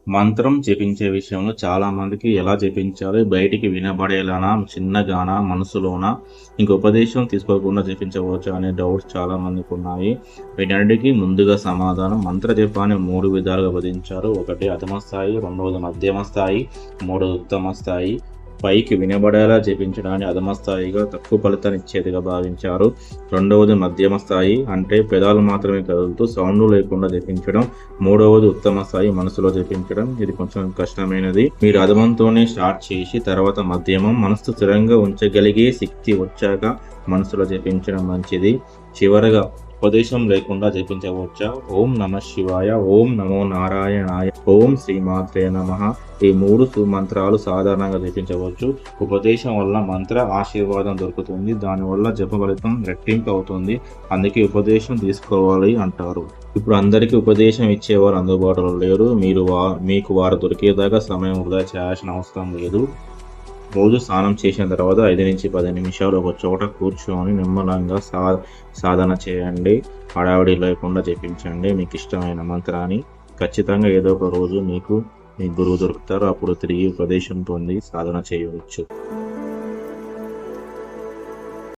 మంత్రం జపించే విషయంలో చాలా మందికి ఎలా జపించాలి, బయటికి వినబడేలానా, చిన్నగానా, మనసులోనా, ఇంక ఉపదేశం తీసుకోకుండా జపించవచ్చా అనే డౌట్స్ చాలా మందికి ఉన్నాయి. వీటన్నిటికీ ముందుగా సమాధానం, మంత్ర జపాన్ని 3 విధాలుగా విభజించారు. ఒకటి అధమ స్థాయి, రెండవది మధ్యమ స్థాయి, మూడవది ఉత్తమ స్థాయి. పైకి వినబడేలా జపించడాన్ని అధమ స్థాయిగా, తక్కువ ఫలితాన్ని ఇచ్చేదిగా భావించారు. రెండవది మధ్యమ స్థాయి, అంటే పెదాలు మాత్రమే కదులుతూ సౌండ్ లేకుండా జపించడం. మూడవది ఉత్తమ స్థాయి, మనసులో జపించడం. ఇది కొంచెం కష్టమైనది. మీరు అధమంతోనే స్టార్ట్ చేసి తర్వాత మధ్యమం, మనసు స్థిరంగా ఉంచగలిగే శక్తి వచ్చాక మనసులో జపించడం మంచిది. చివరగా ఉపదేశం లేకుండా జపించవచ్చా? ఓం నమ శివాయ, ఓం నమో నారాయణాయ, ఓం శ్రీమాత్రే నమః. ఈ 3 సుమంత్రాలు సాధారణంగా జపించవచ్చు. ఉపదేశం వల్ల మంత్ర ఆశీర్వాదం దొరుకుతుంది. దానివల్ల జప ఫలితం రెట్టింపు అవుతుంది. అందుకే ఉపదేశం తీసుకోవాలి అంటారు. ఇప్పుడు అందరికీ ఉపదేశం ఇచ్చేవారు అందుబాటులో లేరు. మీకు వారు దొరికేదాకా సమయం వృధా చేయాల్సిన అవసరం లేదు. రోజు స్నానం చేసిన తర్వాత 5-10 నిమిషాలు ఒక చోట కూర్చొని నిమ్మలంగా సాధన చేయండి. హడావిడి లేకుండా జపించండి మీకు ఇష్టమైన మంత్రాన్ని. ఖచ్చితంగా ఏదో ఒక రోజు మీకు మీ గురువు దొరుకుతారు. అప్పుడు తిరిగి ఉపదేశం పొంది సాధన చేయవచ్చు.